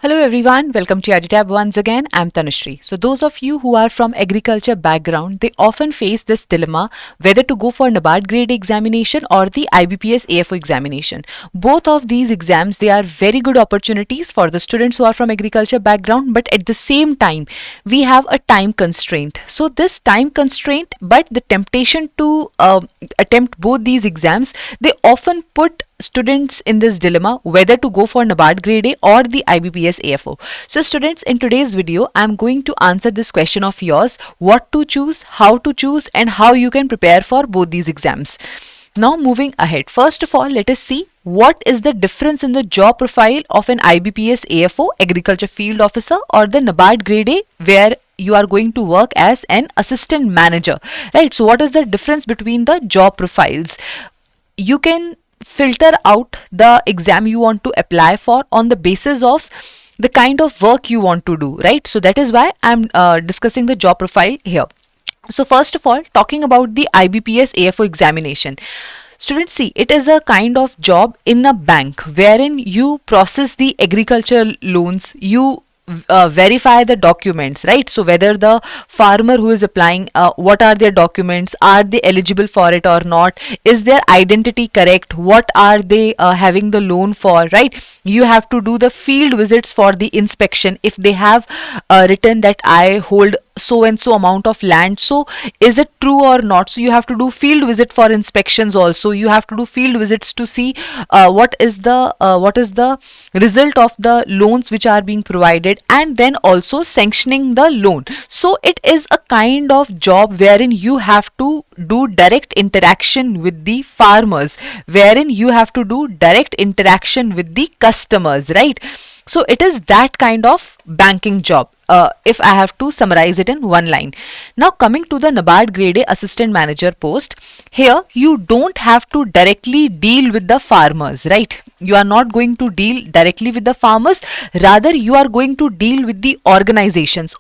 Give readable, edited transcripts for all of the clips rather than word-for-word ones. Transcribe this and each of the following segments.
Hello everyone, welcome to EduTap once again. I'm Tanushree. So those of you who are from agriculture background, they often face this dilemma whether to go for NABARD Grade A examination or the IBPS AFO examination. Both of these exams, they are very good opportunities for the students who are from agriculture background, but at the same time, we have a time constraint. So this time constraint, but the temptation to attempt both these exams, they often put students in this dilemma whether to go for NABARD Grade A or the IBPS AFO. So students, in today's video, I'm going to answer this question of yours: what to choose, how to choose, and how you can prepare for both these exams. Now moving ahead, first of all, let us see what is the difference in the job profile of an IBPS AFO agriculture field officer or the NABARD Grade A, where you are going to work as an assistant manager, right? So what is the difference between the job profiles? You can filter out the exam you want to apply for on the basis of the kind of work you want to do, right? So that is why I'm discussing the job profile here. So first of all, talking about the IBPS AFO examination. Students, see, it is a kind of job in a bank wherein you process the agricultural loans, you verify the documents, right? So whether the farmer who is applying, what are their documents, are they eligible for it or not, is their identity correct, what are they having the loan for, right? You have to do the field visits for the inspection. If they have written that I hold so and so amount of land, so is it true or not? So you have to do field visit for inspections also. You have to do field visits to see what is the result of the loans which are being provided, and then also sanctioning the loan. So it is a kind of job wherein you have to do direct interaction with the farmers, wherein you have to do direct interaction with the customers, right? So it is that kind of banking job, if I have to summarize it in one line. Now coming to the NABARD Grade A assistant manager post, here you don't have to directly deal with the farmers, right? You are not going to deal directly with the farmers, rather you are going to deal with the organizations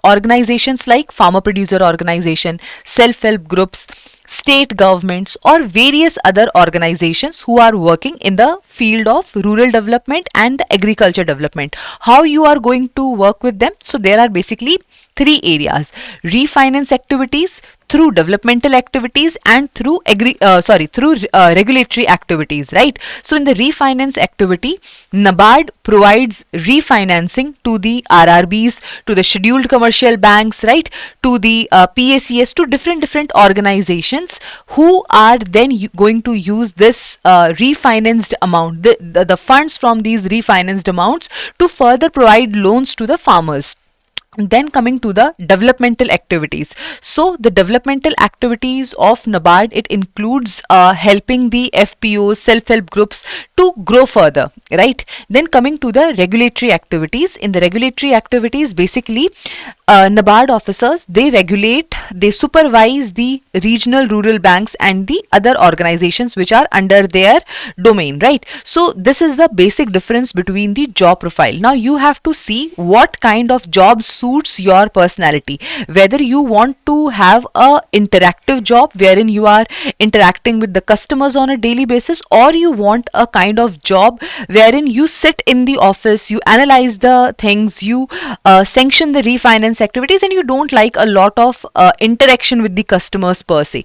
like farmer producer organization, self-help groups, state governments, or various other organizations who are working in the field of rural development and the agriculture development. How you are going to work with them? So there are basically three areas: refinance activities, through developmental activities, and through regulatory activities, right? So in the refinance activity, NABARD provides refinancing to the RRBs, to the scheduled commercial banks, right, to the PACS, to different organizations who are then going to use this refinanced amount, the funds from these refinanced amounts, to further provide loans to the farmers. Then coming to the developmental activities. So the developmental activities of NABARD, it includes helping the FPOs, self-help groups to grow further, right? Then coming to the regulatory activities. In the regulatory activities, basically NABARD officers, they regulate, they supervise the regional rural banks and the other organizations which are under their domain, right? So this is the basic difference between the job profile. Now you have to see what kind of job suits your personality, whether you want to have a interactive job wherein you are interacting with the customers on a daily basis, or you want a kind of job wherein you sit in the office, you analyze the things, you sanction the refinance activities, and you don't like a lot of interaction with the customers per se.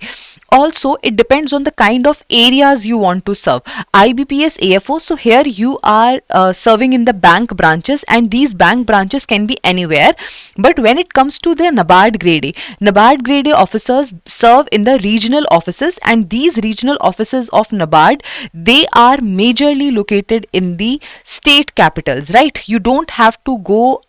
Also, it depends on the kind of areas you want to serve. IBPS AFO, so here you are serving in the bank branches, and these bank branches can be anywhere. But when it comes to the NABARD Grade A, NABARD Grade A officers serve in the regional offices, and these regional offices of NABARD, they are majorly located in the state capitals, right? You don't have to go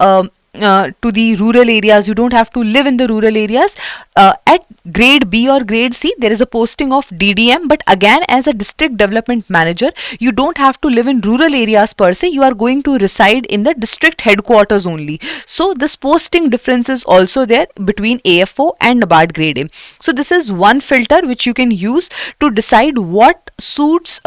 to the rural areas, you don't have to live in the rural areas. At grade B or grade C, there is a posting of DDM, but again, as a district development manager, you don't have to live in rural areas per se, you are going to reside in the district headquarters only. So this posting difference is also there between AFO and NABARD Grade A. So this is one filter which you can use to decide what suits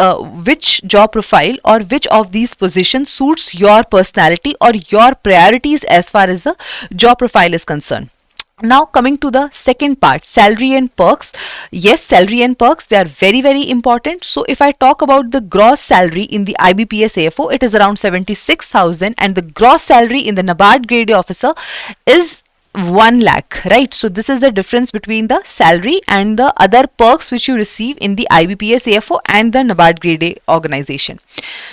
which job profile or which of these positions suits your personality or your priorities as far as the job profile is concerned. Now coming to the second part, salary and perks. Yes, salary and perks, they are very, very important. So if I talk about the gross salary in the IBPS AFO, it is around 76,000, and the gross salary in the NABARD Grade A officer is 1 lakh, right? So this is the difference between the salary and the other perks which you receive in the IBPS AFO and the NABARD Grade A organization.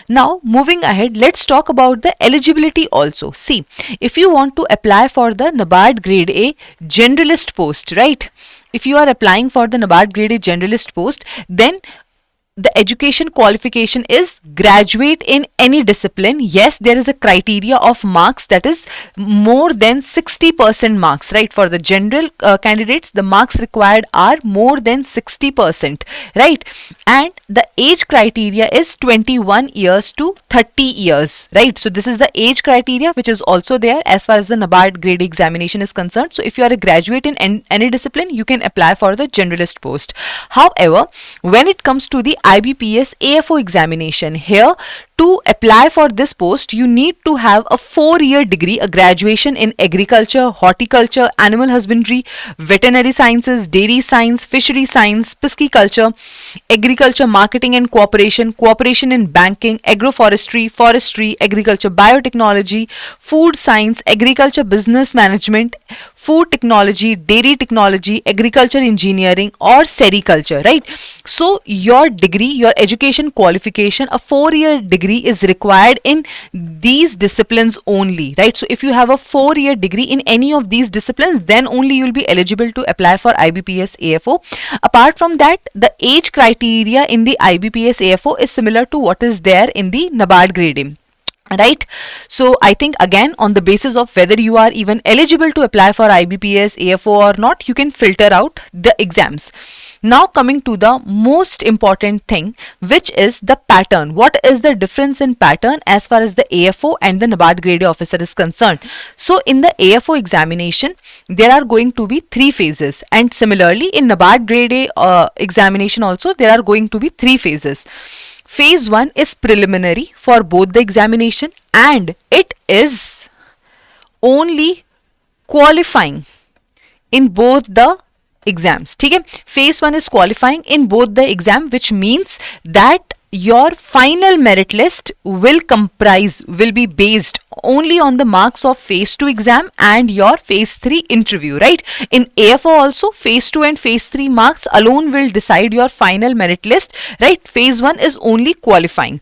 Now moving ahead, let's talk about the eligibility also. See, if you want to apply for the NABARD Grade A generalist post, right? If you are applying for the NABARD Grade A generalist post, then the education qualification is graduate in any discipline. Yes, there is a criteria of marks, that is more than 60% marks, right? For the general candidates, the marks required are more than 60%, right? And the age criteria is 21 years to 30 years, right? So this is the age criteria which is also there as far as the NABARD grade examination is concerned. So if you are a graduate in any discipline, you can apply for the generalist post. However, when it comes to the IBPS AFO examination, here to apply for this post, you need to have a 4-year degree, a graduation in agriculture, horticulture, animal husbandry, veterinary sciences, dairy science, fishery science, pisciculture, agriculture marketing and cooperation, cooperation in banking, agroforestry, forestry, agriculture biotechnology, food science, agriculture business management, food technology, dairy technology, agriculture engineering, or sericulture, right? So your degree, your education qualification, a 4-year degree is required in these disciplines only, right? So if you have a 4-year degree in any of these disciplines, then only you'll be eligible to apply for IBPS AFO. Apart from that, the age criteria in the IBPS AFO is similar to what is there in the NABARD Grade A. Right, so I think again on the basis of whether you are even eligible to apply for IBPS AFO or not, you can filter out the exams. Now coming to the most important thing, which is the pattern. What is the difference in pattern as far as the AFO and the NABARD Grade A officer is concerned? So in the AFO examination, there are going to be 3 phases, and similarly in NABARD Grade A examination also there are going to be 3 phases. Phase 1 is preliminary for both the examination, and it is only qualifying in both the exams. Okay? Phase 1 is qualifying in both the exam, which means that your final merit list will be based only on the marks of phase 2 exam and your phase 3 interview, right? In AFO also, phase 2 and phase 3 marks alone will decide your final merit list, right? Phase 1 is only qualifying.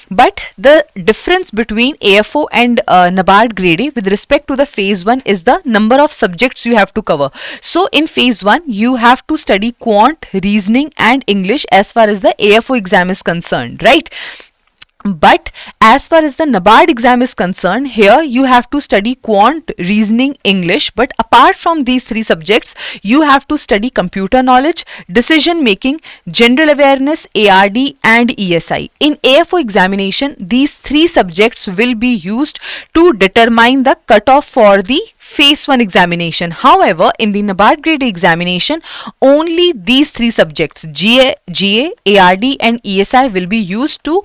But the difference between AFO and NABARD Grade A with respect to the phase 1 is the number of subjects you have to cover. So in phase 1, you have to study quant, reasoning and English as far as the AFO exam is concerned, right? But as far as the NABARD exam is concerned, here you have to study quant, reasoning, English, but apart from these 3 subjects, you have to study computer knowledge, decision making, general awareness, ARD and ESI. In AFO examination, these 3 subjects will be used to determine the cutoff for the phase 1 examination. However, in the NABARD Grade A examination, only these 3 subjects, GA, ARD and ESI will be used to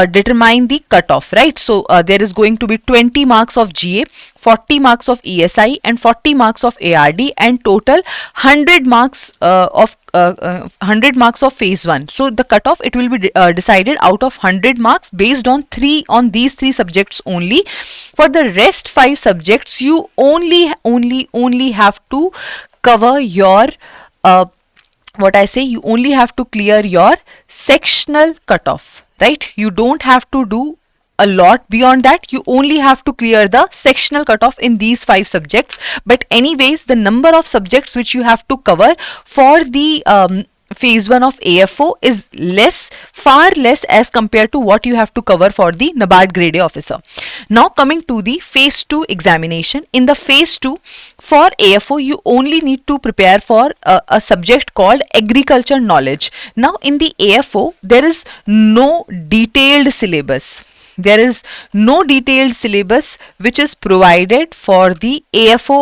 determine the cutoff, right? So there is going to be 20 marks of GA, 40 marks of ESI and 40 marks of ARD, and total 100 marks of 100 marks of phase 1. So the cutoff, it will be decided out of 100 marks based on these 3 subjects only. For the rest 5 subjects, you only have to cover your you only have to clear your sectional cutoff, right? You don't have to do a lot beyond that. You only have to clear the sectional cutoff in these 5 subjects. But anyways, the number of subjects which you have to cover for the phase 1 of AFO is far less as compared to what you have to cover for the NABARD Grade A officer. Now coming to the phase 2 examination. In the phase 2 for AFO, you only need to prepare for a subject called agriculture knowledge. Now in the AFO, there is no detailed syllabus. There is no detailed syllabus which is provided for the AFO,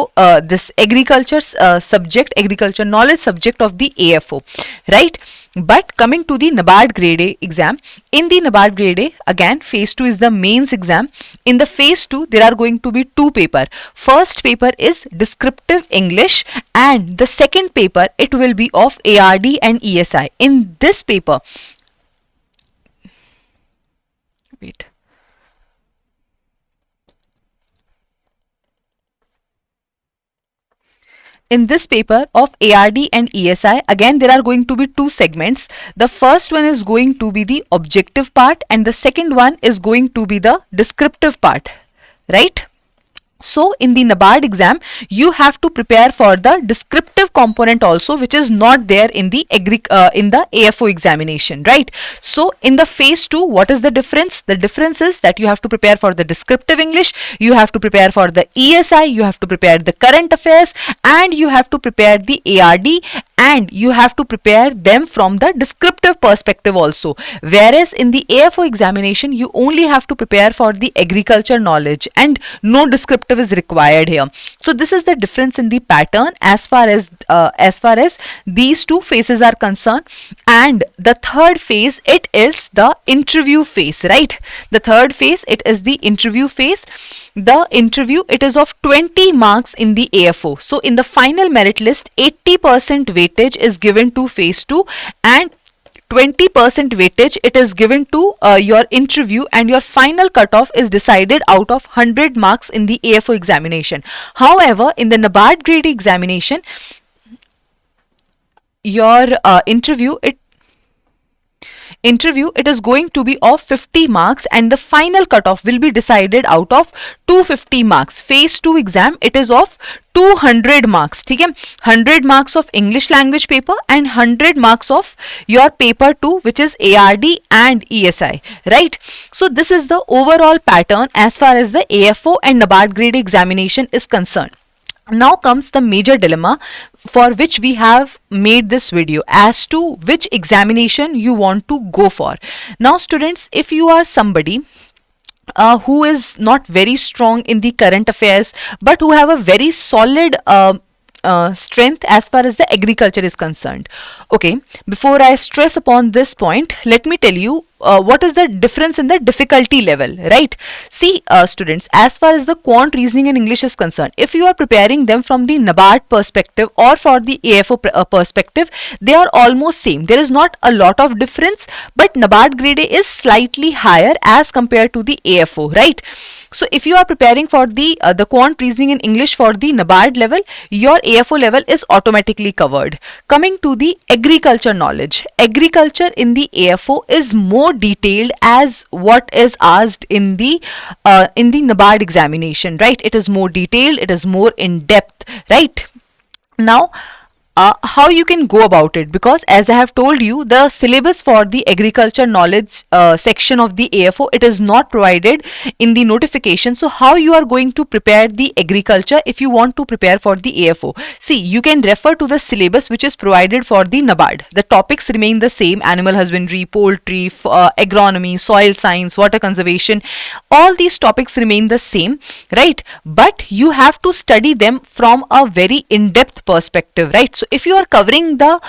this agriculture subject, agriculture knowledge subject of the AFO, right? But coming to the NABARD Grade A exam, in the NABARD Grade A, again phase 2 is the mains exam. In the phase 2, there are going to be two paper. First paper is descriptive English, and the second paper, it will be of ARD and ESI. In this paper, wait. In this paper of ARD and ESI, again there are going to be two segments. The first one is going to be the objective part, and the second one is going to be the descriptive part, right? So in the NABARD exam, you have to prepare for the descriptive component also, which is not there in the AFO examination, right? So in the phase 2, what is the difference? The difference is that you have to prepare for the descriptive English, you have to prepare for the ESI, you have to prepare the current affairs, and you have to prepare the ARD, and you have to prepare them from the descriptive perspective also. Whereas in the AFO examination, you only have to prepare for the agriculture knowledge and no descriptive is required here. So this is the difference in the pattern as far as these two phases are concerned. And the third phase, it is the interview phase, right? The third phase, it is the interview phase. The interview, it is of 20 marks in the AFO. So in the final merit list, 80% weightage is given to phase 2 and 20% weightage it is given to your interview, and your final cutoff is decided out of 100 marks in the AFO examination. However, in the NABARD Grade A examination, your interview it is going to be of 50 marks, and the final cutoff will be decided out of 250 marks. Phase 2 exam, it is of 200 marks. ठीक है, 100 marks of English language paper and 100 marks of your paper 2, which is ARD and ESI, right? So this is the overall pattern as far as the AFO and NABARD Grade A examination is concerned. Now comes the major dilemma for which we have made this video, as to which examination you want to go for. Now students, if you are somebody who is not very strong in the current affairs but who have a very solid strength as far as the agriculture is concerned. Okay, before I stress upon this point, let me tell you what is the difference in the difficulty level, right? See students, as far as the quant, reasoning and English is concerned, if you are preparing them from the NABARD perspective or for the AFO perspective, they are almost same. There is not a lot of difference, but NABARD Grade A is slightly higher as compared to the AFO, right? So if you are preparing for the quant, reasoning and English for the NABARD level, your AFO level is automatically covered. Coming to the agriculture knowledge, agriculture in the AFO is more detailed as what is asked in the NABARD examination, right? It is more detailed, it is more in depth, right? Now how you can go about it, because as I have told you, the syllabus for the agriculture knowledge section of the AFO, it is not provided in the notification. So how you are going to prepare the agriculture if you want to prepare for the AFO? See, you can refer to the syllabus which is provided for the NABARD. The topics remain the same: animal husbandry, poultry, agronomy, soil science, water conservation. All these topics remain the same, right? But you have to study them from a very in-depth perspective, right? So if you are covering the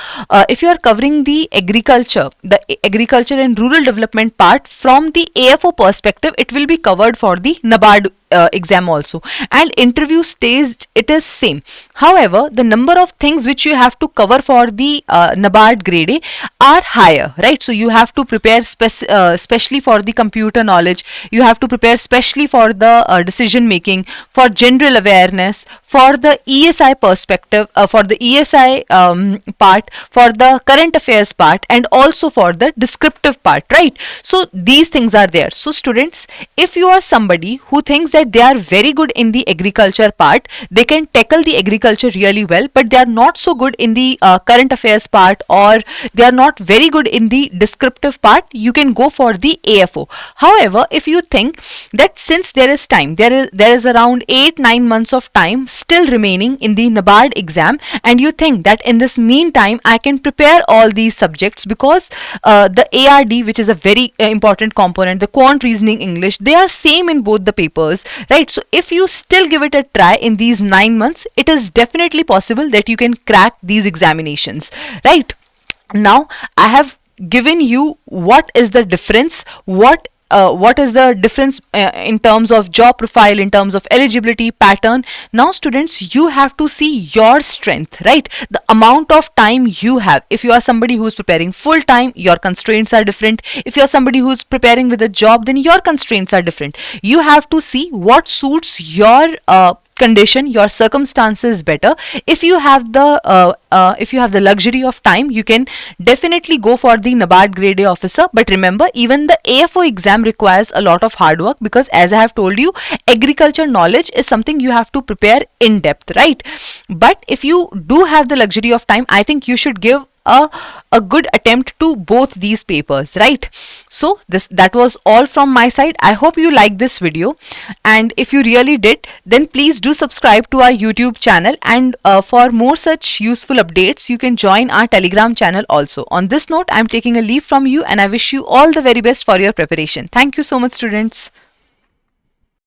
agriculture and rural development part from the AFO perspective, it will be covered for the NABARD exam also, and interview stage it is same. However, the number of things which you have to cover for the NABARD Grade A are higher, right? So you have to prepare especially for the computer knowledge, you have to prepare especially for the decision making, for general awareness, for the ESI perspective, for the ESI part, for the current affairs part, and also for the descriptive part, right? So these things are there. So students, if you are somebody who thinks that that they are very good in the agriculture part, they can tackle the agriculture really well, but they are not so good in the current affairs part, or they are not very good in the descriptive part, you can go for the AFO. However, if you think that since there is time, there is around 8-9 months of time still remaining in the NABARD exam, and you think that in this meantime I can prepare all these subjects, because the ARD, which is a very important component, the quant, reasoning, English, they are same in both the papers, right? So if you still give it a try in these 9 months, it is definitely possible that you can crack these examinations, right? Now I have given you what is the difference, what is the difference in terms of job profile, in terms of eligibility pattern. Now students, you have to see your strength, right? The amount of time you have. If you are somebody who is preparing full time, your constraints are different. If you are somebody who is preparing with a job, then your constraints are different. You have to see what suits your condition, your circumstances better. If you have the luxury of time, you can definitely go for the NABARD Grade A officer. But remember, even the AFO exam requires a lot of hard work, because as I have told you, agriculture knowledge is something you have to prepare in depth, right? But if you do have the luxury of time, I think you should give a good attempt to both these papers, right? So that was all from my side. I hope you liked this video, and if you really did, then please do subscribe to our YouTube channel, and for more such useful updates, you can join our Telegram channel also. On this note, I'm taking a leave from you, and I wish you all the very best for your preparation. Thank you so much, students.